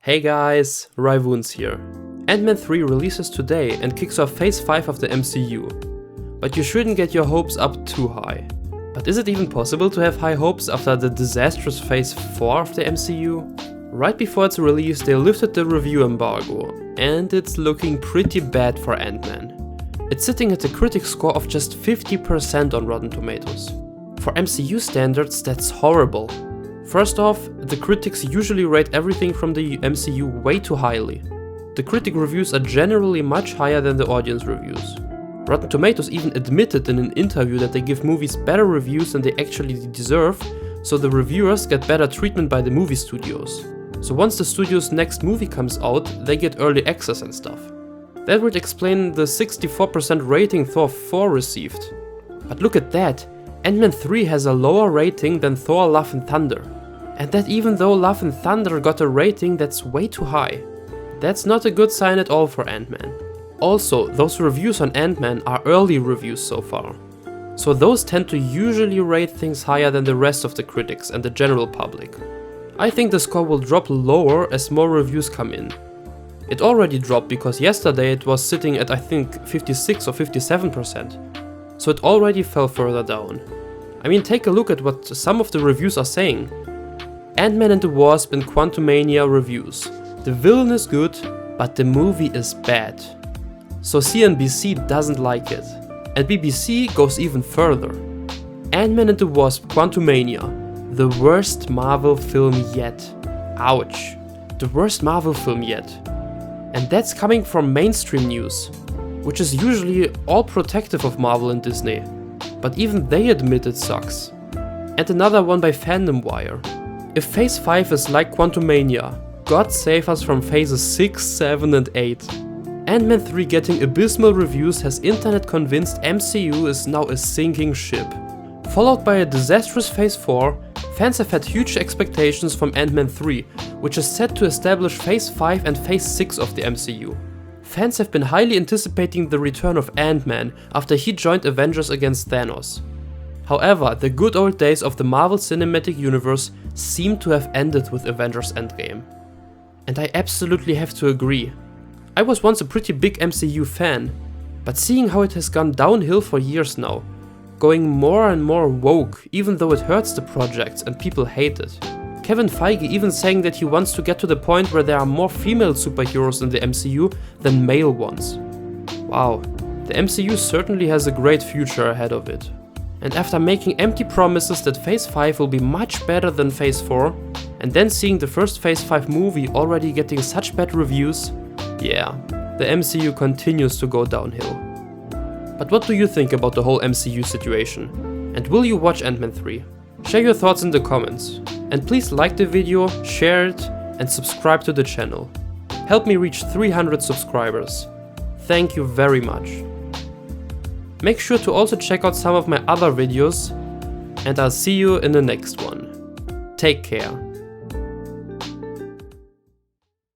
Hey guys, Ryvoons here. Antman 3 releases today and kicks off Phase 5 of the MCU. But you shouldn't get your hopes up too high. But is it even possible to have high hopes after the disastrous Phase 4 of the MCU? Right before its release they lifted the review embargo, and it's looking pretty bad for Antman. It's sitting at a critic score of just 50% on Rotten Tomatoes. For MCU standards, that's horrible. First off, the critics usually rate everything from the MCU way too highly. The critic reviews are generally much higher than the audience reviews. Rotten Tomatoes even admitted in an interview that they give movies better reviews than they actually deserve, so the reviewers get better treatment by the movie studios. So once the studio's next movie comes out, they get early access and stuff. That would explain the 64% rating Thor 4 received. But look at that, Antman 3 has a lower rating than Thor Love and Thunder. And that even though Love and Thunder got a rating that's way too high. That's not a good sign at all for Antman. Also, those reviews on Antman are early reviews so far. So those tend to usually rate things higher than the rest of the critics and the general public. I think the score will drop lower as more reviews come in. It already dropped because yesterday it was sitting at I think 56 or 57%. So it already fell further down. I mean, take a look at what some of the reviews are saying. Antman and the Wasp and Quantumania reviews. The villain is good, but the movie is bad. So CNBC doesn't like it. And BBC goes even further. Antman and the Wasp Quantumania. The worst Marvel film yet. Ouch. The worst Marvel film yet. And that's coming from mainstream news, which is usually all protective of Marvel and Disney. But even they admit it sucks. And another one by Fandom Wire. If Phase 5 is like Quantumania, God save us from Phases 6, 7 and 8. Antman 3 getting abysmal reviews has internet convinced MCU is now a sinking ship. Followed by a disastrous Phase 4, fans have had huge expectations from Antman 3, which is set to establish Phase 5 and Phase 6 of the MCU. Fans have been highly anticipating the return of Antman after he joined Avengers against Thanos. However, the good old days of the Marvel Cinematic Universe seem to have ended with Avengers Endgame. And I absolutely have to agree. I was once a pretty big MCU fan, but seeing how it has gone downhill for years now, going more and more woke even though it hurts the projects and people hate it. Kevin Feige even saying that he wants to get to the point where there are more female superheroes in the MCU than male ones. Wow, the MCU certainly has a great future ahead of it. And after making empty promises that Phase 5 will be much better than Phase 4, and then seeing the first Phase 5 movie already getting such bad reviews, yeah, the MCU continues to go downhill. But what do you think about the whole MCU situation? And will you watch Antman 3? Share your thoughts in the comments. And please like the video, share it, and subscribe to the channel. Help me reach 300 subscribers. Thank you very much. Make sure to also check out some of my other videos, and I'll see you in the next one. Take care.